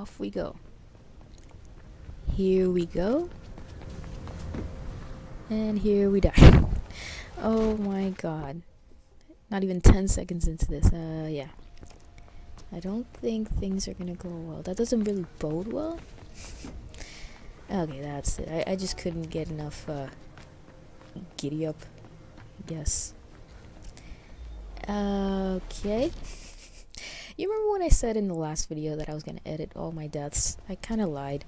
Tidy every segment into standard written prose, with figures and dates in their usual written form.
off we go. Here we go. And here we die. Oh my god. Not even 10 seconds into this. Yeah. I don't think things are gonna go well. That doesn't really bode well. Okay, that's it. I just couldn't get enough, giddy up. Yes. Okay. You remember when I said in the last video that I was gonna edit all my deaths? I kinda lied.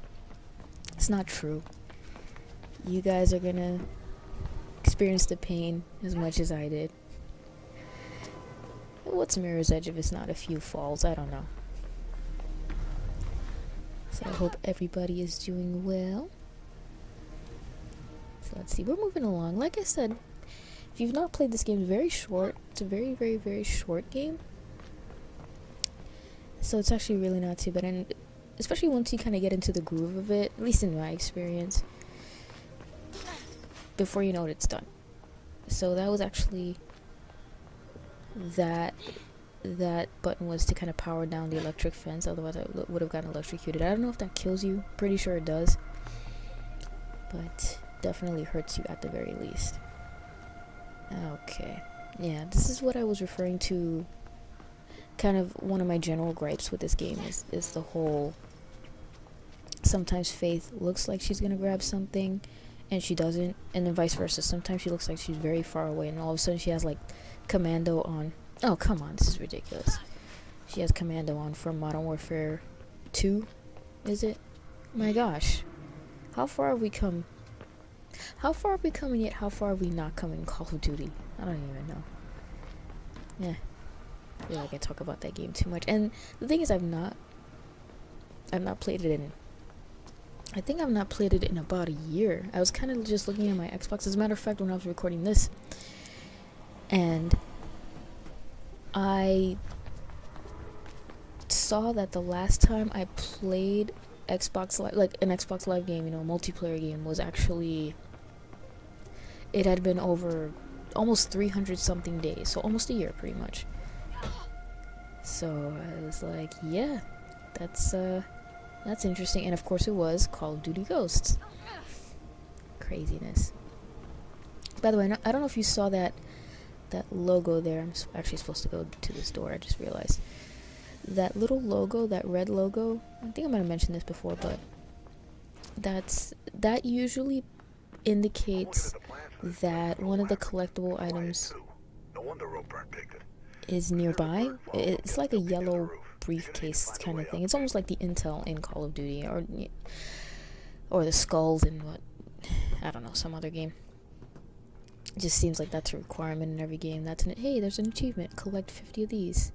It's not true. You guys are gonna experience the pain as much as I did. What's Mirror's Edge if it's not a few falls? I don't know. So I hope everybody is doing well. So let's see, we're moving along. Like I said, if you've not played this game, it's very short. It's a very, very, very short game. So it's actually really not too bad, and especially once you kind of get into the groove of it, at least in my experience, before you know it, it's done. So that was actually that button was to kind of power down the electric fence, otherwise I would have gotten electrocuted. I don't know if that kills you, pretty sure it does, but definitely hurts you at the very least. Okay, yeah, this is what I was referring to. Kind of one of my general gripes with this game is the whole, sometimes Faith looks like she's gonna grab something and she doesn't, and then vice versa. Sometimes she looks like she's very far away and all of a sudden she has like commando on. Oh, come on, this is ridiculous. She has commando on from Modern Warfare 2, is it? My gosh. How far have we come? How far have we come, and yet how far have we not come in Call of Duty? I don't even know. Yeah. I feel like I talk about that game too much. And the thing is, I've not played it in, I think I've not played it in about a year. I was kind of just looking at my Xbox. As a matter of fact, when I was recording this, and I saw that the last time I played Xbox Live, like an Xbox Live game, you know, multiplayer game, was actually, it had been over almost 300 something days, so almost a year pretty much. So I was like, yeah, that's interesting. And of course it was Call of Duty Ghosts. Craziness. By the way, I don't know if you saw that logo there. I'm actually supposed to go to this door, I just realized. That little logo, that red logo, I think I might have mentioned this before, but that usually indicates that one of the collectible items is nearby. It's like a yellow briefcase kind of thing. It's almost like the intel in Call of Duty, or the skulls in what, I don't know, some other game. It just seems like that's a requirement in every game. Hey, there's an achievement, collect 50 of these.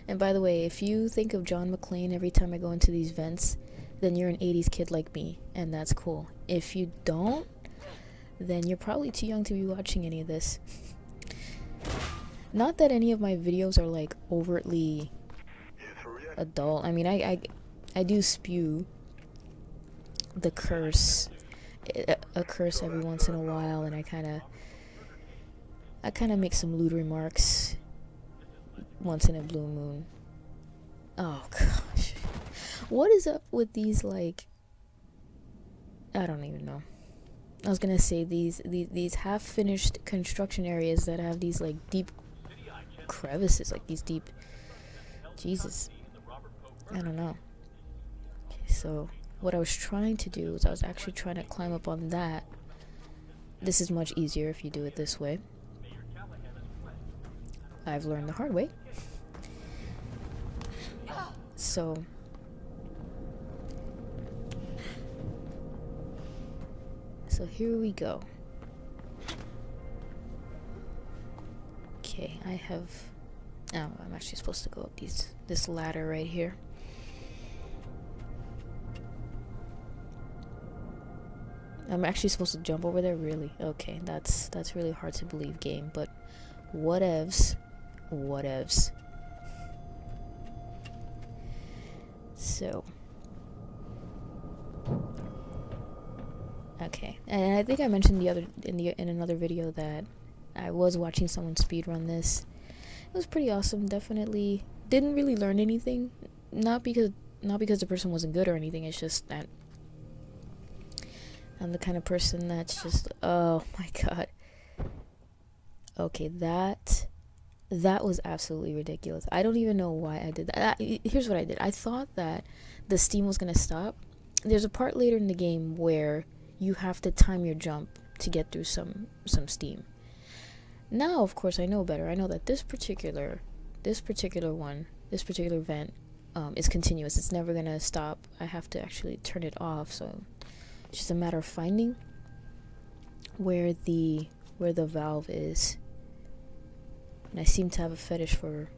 And by the way, if you think of John McClane every time I go into these vents, then you're an 80s kid like me, and that's cool. If you don't, then you're probably too young to be watching any of this. Not that any of my videos are like overtly adult. I mean, I do spew the curse, a curse every once in a while, and I kind of make some lewd remarks once in a blue moon. Oh gosh, what is up with these, like, I don't even know. I was gonna say these half-finished construction areas that have these like deep crevices, like these deep, Jesus, I don't know. Okay, so what I was trying to do was I was actually trying to climb up on that. This is much easier if you do it this way. I've learned the hard way. So here we go. Okay, I have, oh, I'm actually supposed to go up this ladder right here. I'm actually supposed to jump over there, really? Okay, that's really hard to believe, game, but whatevs. So okay, and I think I mentioned in another video that I was watching someone speedrun this. It was pretty awesome. Definitely didn't really learn anything, not because not because the person wasn't good or anything. It's just that I'm the kind of person that's just, oh my god. Okay, that was absolutely ridiculous. I don't even know why I did that. Here's what I did. I thought that the steam was gonna stop. There's a part later in the game where you have to time your jump to get through some steam. Now, of course, I know better. I know that this particular vent is continuous. It's never gonna stop. I have to actually turn it off. So it's just a matter of finding where the valve is. And I seem to have a fetish for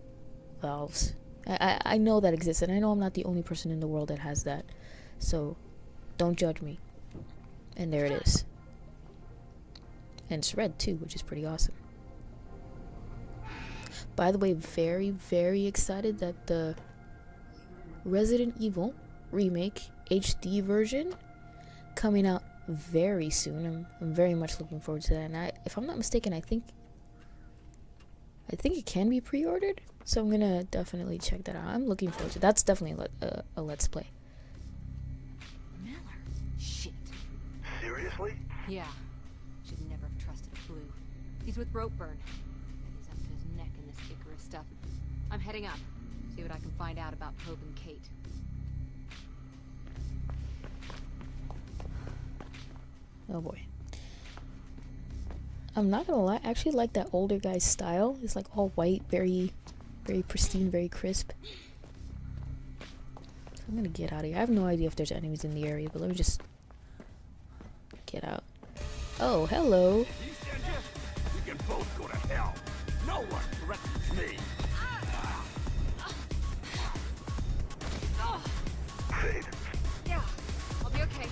valves. I know that exists, and I know I'm not the only person in the world that has that. So don't judge me. And there it is. And it's red too, which is pretty awesome. By the way, very, very excited that the Resident Evil Remake HD version coming out very soon. I'm very much looking forward to that. And if I'm not mistaken, I think it can be pre-ordered. So I'm gonna definitely check that out. I'm looking forward to it. That's definitely a let's play. Miller. Shit. Seriously? Yeah. Should never have trusted Blue. He's with Ropeburn. He's up to his neck in this Icarus stuff. I'm heading up. See what I can find out about Pope and Kate. Oh boy. I'm not gonna lie, I actually like that older guy's style. It's like all white, very, very pristine, very crisp. I'm gonna get out of here. I have no idea if there's enemies in the area, but let me just get out. Oh, hello. You can both go to hell. No one threatens me. Faith. Yeah, I'll be okay.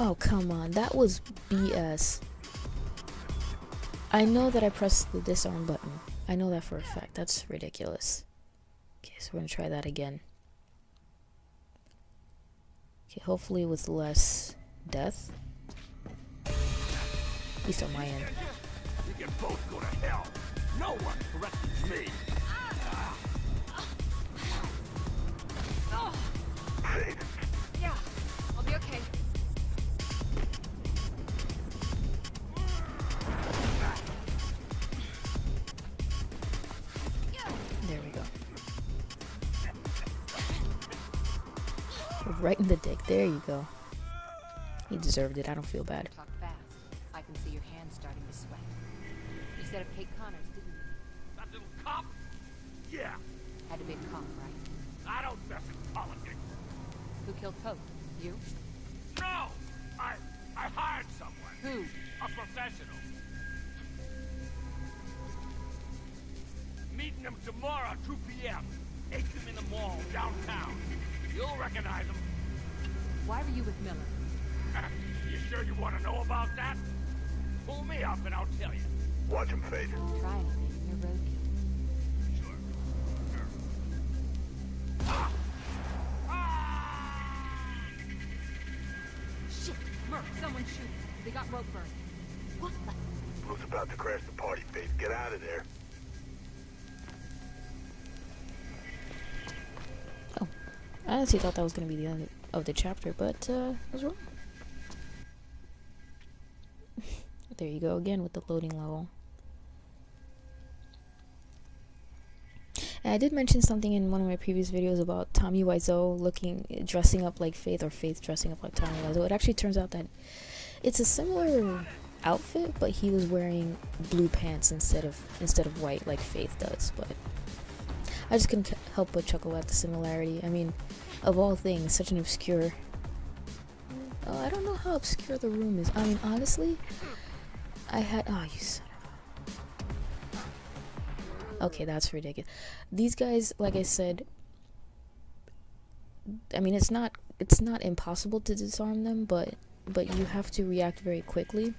Oh, come on. That was BS. I know that I pressed the disarm button. I know that for a fact. That's ridiculous. Okay, so we're gonna try that again. Okay, hopefully with less death. At least on my end. You can both go to hell. No one threatens me. Faith. Yeah, I'll be okay. There we go. Right in the dick. There you go. He deserved it. I don't feel bad. Talk fast. I can see your hands starting to sweat. You said of Kate Connors, didn't you? That little cop? Yeah. Had to be a cop, right? I don't mess in politics. Who killed Pope? You? No! I hired someone. Who? A professional. Meeting him tomorrow, 2 p.m. Take him in the mall downtown. You'll recognize him. Why were you with Miller? You sure you want to know about that? Pull me up and I'll tell you. Watch him, Faith. Trying to make your roadkill. Sure. Ah! Shit! Merc, someone shoot. They got Ropeburn. What the? Who's about to crash the party, Faith? Get out of there. I honestly thought that was going to be the end of the chapter, but I was wrong. There you go again with the loading level. And I did mention something in one of my previous videos about Tommy Wiseau dressing up like Faith, or Faith dressing up like Tommy Wiseau. It actually turns out that it's a similar outfit, but he was wearing blue pants instead of white like Faith does. But I just couldn't help but chuckle at the similarity. I mean, of all things, such an obscure... Oh, I don't know how obscure the room is. I mean, honestly, I had... Oh, you son of a... Okay, that's ridiculous. These guys, like I said... I mean, it's not impossible to disarm them, but you have to react very quickly.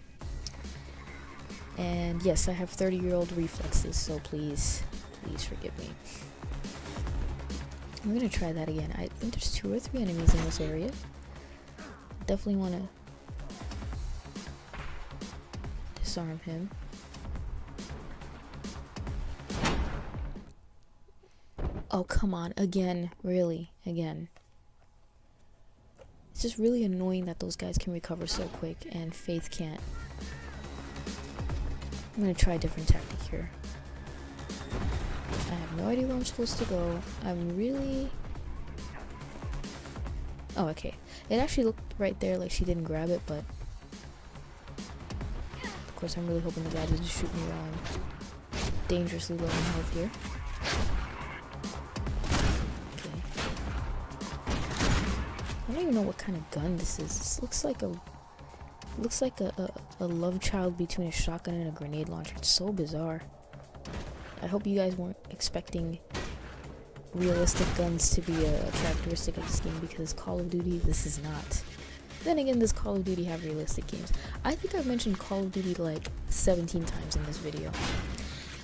And yes, I have 30-year-old reflexes, so please forgive me. I'm gonna try that again. I think there's 2 or 3 enemies in this area. Definitely want to disarm him. Oh, come on. Again. Really. Again. It's just really annoying that those guys can recover so quick and Faith can't. I'm gonna try a different tactic here. I have no idea where I'm supposed to go. I'm really... Oh, okay. It actually looked right there like she didn't grab it, but... Of course, I'm really hoping the guy doesn't shoot me while I'm dangerously low in health here. I don't even know what kind of gun this is. This looks like a love child between a shotgun and a grenade launcher. It's so bizarre. I hope you guys weren't expecting realistic guns to be a characteristic of this game, because Call of Duty, this is not. Then again, does Call of Duty have realistic games? I think I've mentioned Call of Duty like 17 times in this video.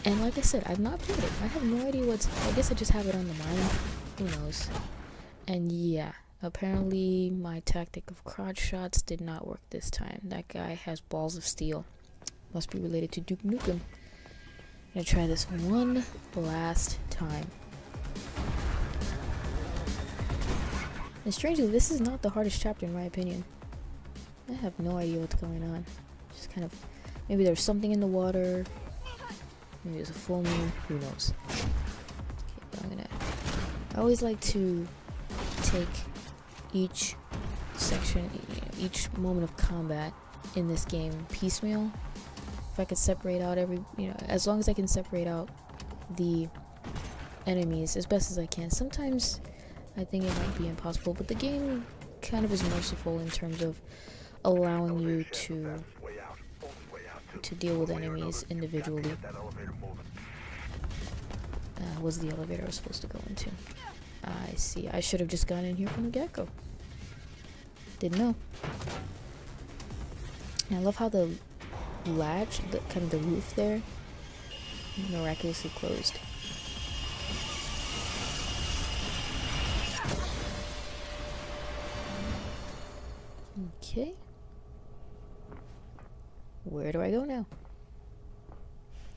And like I said, I've not played it. I have no idea what's... I guess I just have it on the mind. Who knows? And yeah. Apparently, my tactic of crotch shots did not work this time. That guy has balls of steel. Must be related to Duke Nukem. I'm gonna try this one last time. And strangely, this is not the hardest chapter in my opinion. I have no idea what's going on. Just kind of... Maybe there's something in the water. Maybe there's a full moon. Who knows? Okay, but I'm gonna... I always like to take each section, each moment of combat in this game piecemeal. If I could separate out as long as I can separate out the enemies as best as I can. Sometimes I think it might be impossible, but the game kind of is merciful in terms of allowing you to deal with enemies individually. Was the elevator I was supposed to go into? I see. I should have just gone in here from the get-go. Didn't know. And I love how the latch, kind of the roof there, miraculously closed. Okay. Where do I go now?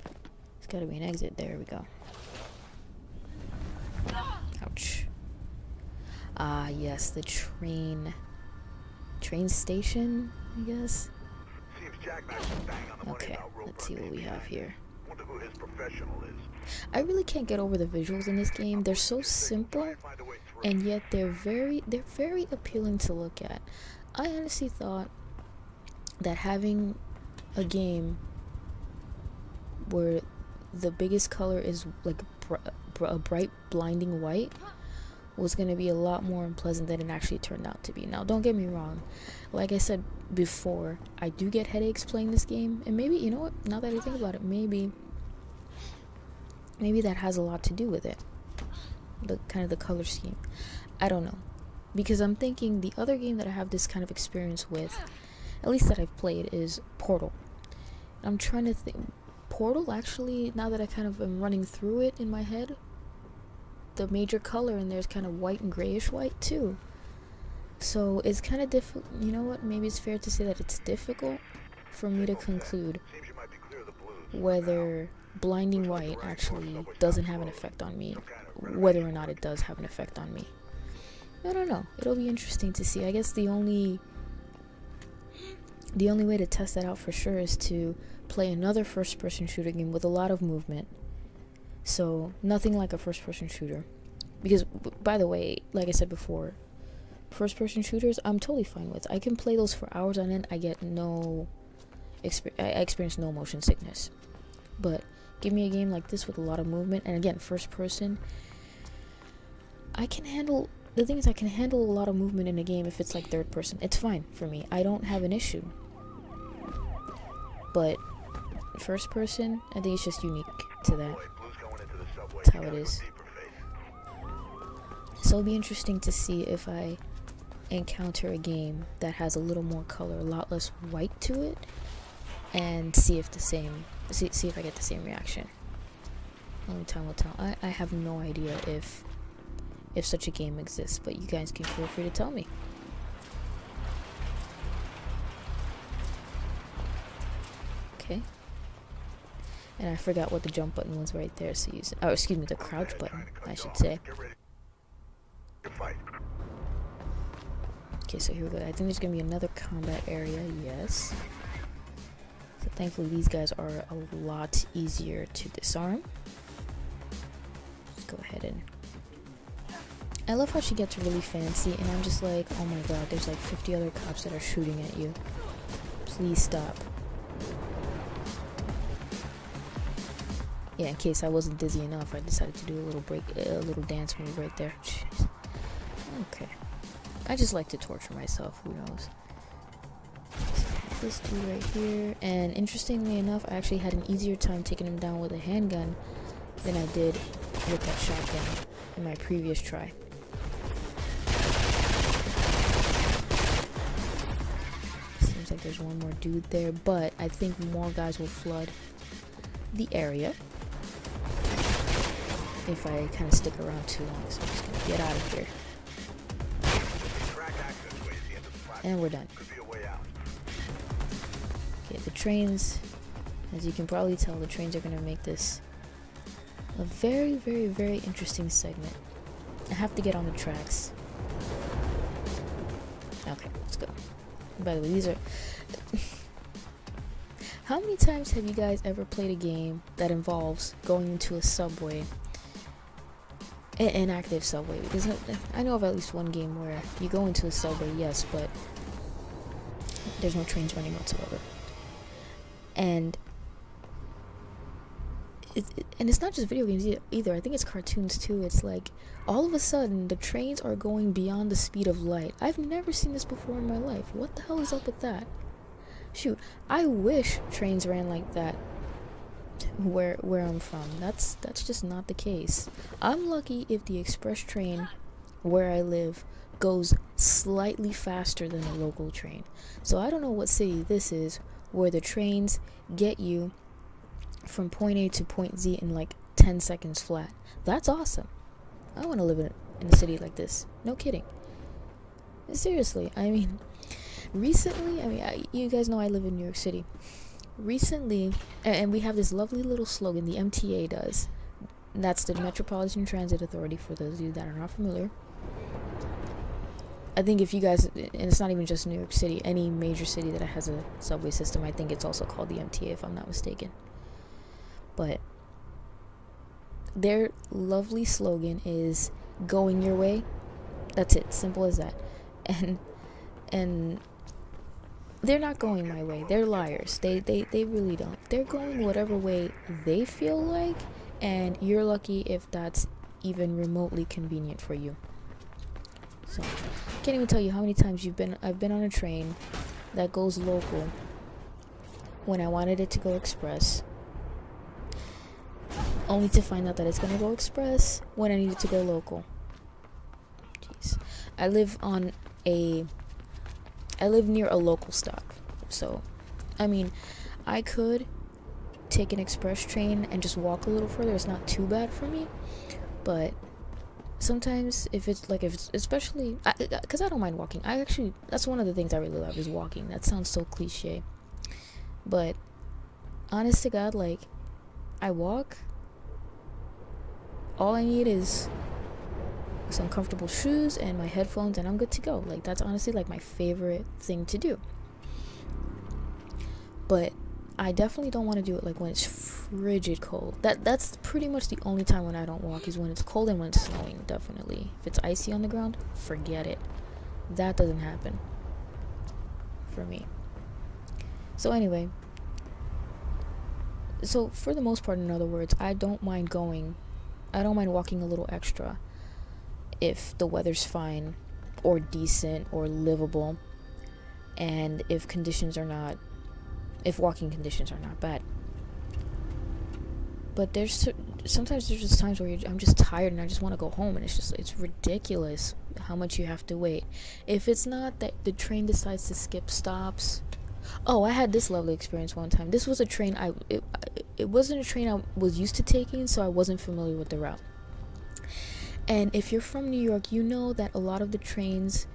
There's gotta be an exit. There we go. Ouch. Ah, yes, the train station, I guess. Okay, let's see what we have here. I really can't get over the visuals in this game. They're so simple, and yet they're very appealing to look at. I honestly thought that having a game where the biggest color is like a bright blinding white was going to be a lot more unpleasant than it actually turned out to be. Now, don't get me wrong. Like I said before, I do get headaches playing this game. And maybe, you know what? Now that I think about it, maybe that has a lot to do with it. The kind of the color scheme. I don't know. Because I'm thinking the other game that I have this kind of experience with, at least that I've played, is Portal. I'm trying to think. Portal, actually, now that I kind of am running through it in my head, the major color in there is kind of white and grayish white too. So it's kind of difficult. You know what? Maybe it's fair to say that it's difficult for me to conclude whether blinding white actually doesn't have an effect on me, whether or not it does have an effect on me. I don't know. It'll be interesting to see. I guess the only way to test that out for sure is to play another first-person shooter game with a lot of movement. So, nothing like a first-person shooter. Because, by the way, like I said before, first-person shooters, I'm totally fine with. I can play those for hours on end. I get I experience no motion sickness. But, give me a game like this with a lot of movement, and again, first-person, I can handle... The thing is, I can handle a lot of movement in a game if it's like third-person. It's fine for me. I don't have an issue. But, first-person, I think it's just unique to that. That's how it is. So it'll be interesting to see if I encounter a game that has a little more color, a lot less white to it, and see if I get the same reaction. Only time will tell. I have no idea if such a game exists, but you guys can feel free to tell me. Okay. And I forgot what the jump button was right there, so use it. Oh, excuse me, the crouch button, I should say. Okay, so here we go. I think there's gonna be another combat area, yes. So thankfully these guys are a lot easier to disarm. Let's go ahead and... I love how she gets really fancy, and I'm just like, oh my god, there's like 50 other cops that are shooting at you. Please stop. Yeah, in case I wasn't dizzy enough, I decided to do a little dance move right there. Jeez. Okay. I just like to torture myself, who knows. So this dude right here, and interestingly enough, I actually had an easier time taking him down with a handgun than I did with that shotgun in my previous try. Seems like there's one more dude there, but I think more guys will flood the area if I kind of stick around too long, so I'm just gonna get out of here. And we're done. Okay, the trains, as you can probably tell, the trains are gonna make this a very, very, very interesting segment. I have to get on the tracks. Okay, let's go. By the way, these are... How many times have you guys ever played a game that involves going into a subway, an active subway? Because I know of at least one game where you go into a subway, yes, but there's no trains running whatsoever. And it's not just video games either. I think it's cartoons too. It's like all of a sudden the trains are going beyond the speed of light. I've never seen this before in my life. What the hell is up with that? Shoot, I wish trains ran like that where I'm from. That's just not the case. I'm lucky if the express train where I live goes slightly faster than the local train. So I don't know what city this is where the trains get you from point A to point Z in like 10 seconds flat. That's awesome. I want to live in a city like this. No kidding. Seriously, I mean, recently, you guys know I live in New York City. Recently, and we have this lovely little slogan, the MTA does. That's the Metropolitan Transit Authority, for those of you that are not familiar. I think if you guys, and it's not even just New York City, any major city that has a subway system, I think it's also called the MTA, if I'm not mistaken. But their lovely slogan is going your way. That's it, simple as that. And they're not going my way. They're liars. They really don't. They're going whatever way they feel like, and you're lucky if that's even remotely convenient for you. So, I can't even tell you how many times I've been on a train that goes local when I wanted it to go express, only to find out that it's gonna go express when I need it to go local. Jeez. I live near a local stop, so I mean, I could take an express train and just walk a little further. It's not too bad for me, but sometimes if it's especially because I don't mind walking. That's one of the things I really love is walking. That sounds so cliche, but honest to God, like, I walk. All I need is some comfortable shoes and my headphones, and I'm good to go. Like, that's honestly like my favorite thing to do. But I definitely don't want to do it like when it's frigid cold. That's pretty much the only time when I don't walk, is when it's cold and when it's snowing. Definitely. If it's icy on the ground, forget it. That doesn't happen for me. So anyway, so for the most part, in other words, I don't mind walking a little extra if the weather's fine or decent or livable, and if walking conditions are not bad. But sometimes there's just times where I'm just tired and I just want to go home, and it's ridiculous how much you have to wait. If it's not that the train decides to skip stops. Oh, I had this lovely experience one time. This was a train it wasn't a train I was used to taking, so I wasn't familiar with the route. And if you're from New York, you know that a lot of the trains,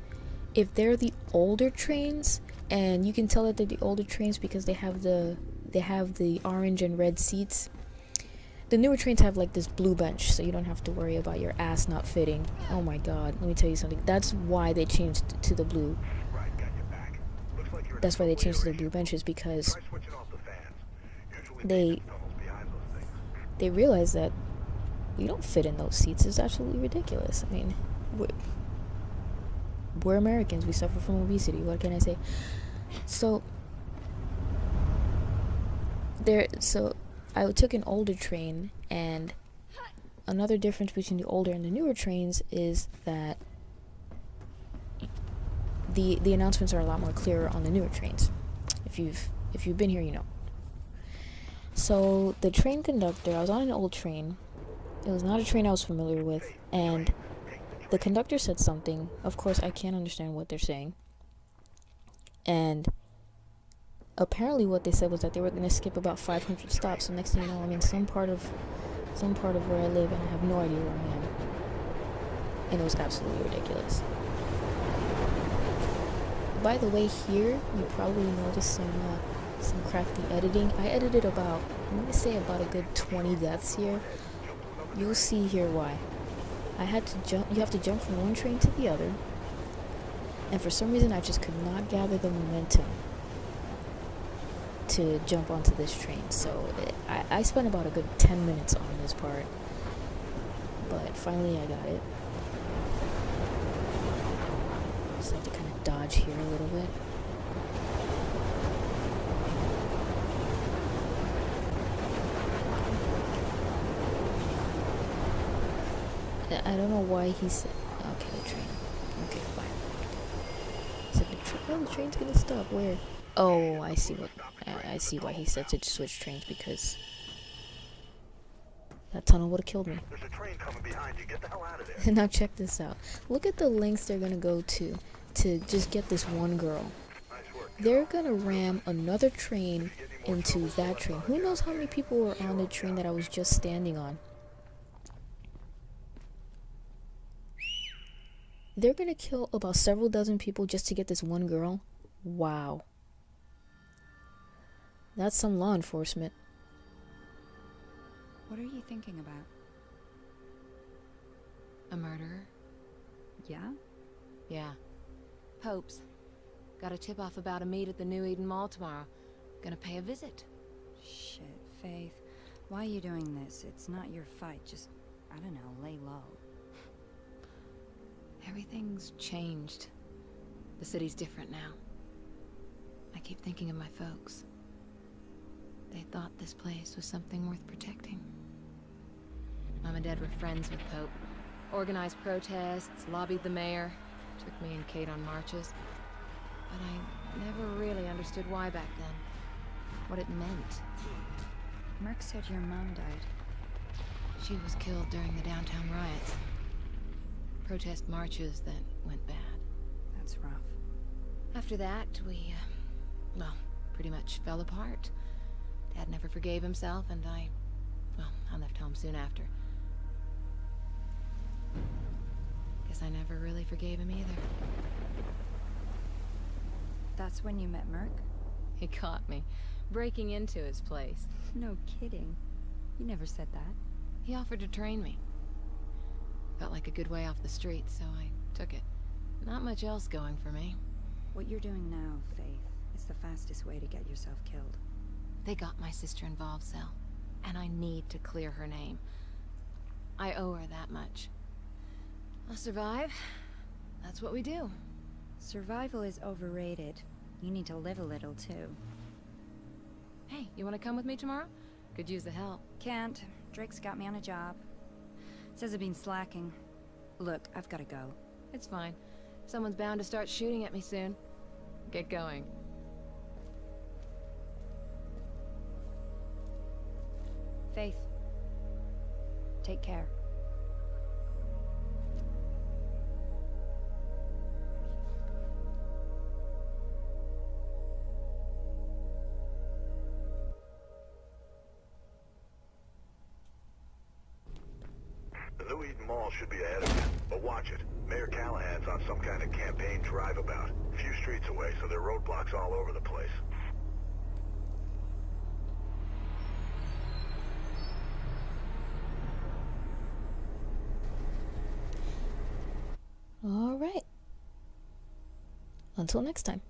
if they're the older trains, and you can tell that they're the older trains because they have the they have the orange and red seats. The newer trains have like this blue bench, so you don't have to worry about your ass not fitting. Oh my god, let me tell you something. That's why they changed to the blue. That's why they changed to the blue benches, because they realize that you don't fit in those seats. It's absolutely ridiculous. I mean, we're Americans. We suffer from obesity. What can I say? So I took an older train, and another difference between the older and the newer trains is that the announcements are a lot more clearer on the newer trains. If you've been here, you know. So the train conductor, I was on an old train. It was not a train I was familiar with, and the conductor said something. Of course, I can't understand what they're saying. And apparently what they said was that they were going to skip about 500 stops. So next thing you know, I'm in some part of where I live, and I have no idea where I am. And it was absolutely ridiculous. By the way, here you probably noticed some crafty editing. I edited about, I'm going to say about a good 20 deaths here. You'll see here why. I had to jump. You have to jump from one train to the other, and for some reason I just could not gather the momentum to jump onto this train. So I spent about a good 10 minutes on this part, but finally I got it. Just have to kind of dodge here a little bit. I don't know why he said, okay, the train. Okay, fine. He said, the train's gonna stop. Where? Oh, I see why he said to switch trains, because that tunnel would have killed me. There's a train coming behind you. Get the hell out of there. Now check this out. Look at the lengths they're gonna go to just get this one girl. Nice work. They're gonna ram another train into that train. Who knows how many people were on the train that I was just standing on? They're gonna kill about several dozen people just to get this one girl. Wow. That's some law enforcement. What are you thinking about? A murderer? Yeah? Yeah. Pope's. Got a tip-off about a meet at the New Eden Mall tomorrow. Gonna pay a visit. Shit, Faith. Why are you doing this? It's not your fight. Just, I don't know, lay low. Everything's changed. The city's different now. I keep thinking of my folks. They thought this place was something worth protecting. Mom and Dad were friends with Pope. Organized protests, lobbied the mayor, took me and Kate on marches. But I never really understood why back then. What it meant. Merc said your mom died. She was killed during the downtown riots. Protest marches that went bad. That's rough. After that, we, pretty much fell apart. Dad never forgave himself, and I left home soon after. Guess I never really forgave him either. That's when you met Merc? He caught me, breaking into his place. No kidding. You never said that. He offered to train me. Felt like a good way off the street, so I took it. Not much else going for me. What you're doing now, Faith, is the fastest way to get yourself killed. They got my sister involved, Sel, and I need to clear her name. I owe her that much. I'll survive. That's what we do. Survival is overrated. You need to live a little, too. Hey, you want to come with me tomorrow? Could use the help. Can't. Drake's got me on a job. Says I've been slacking. Look, I've gotta go. It's fine. Someone's bound to start shooting at me soon. Get going. Faith. Take care. The New Eden Mall should be ahead of you, but watch it. Mayor Callahan's on some kind of campaign drive-about. A few streets away, so there are roadblocks all over the place. until next time.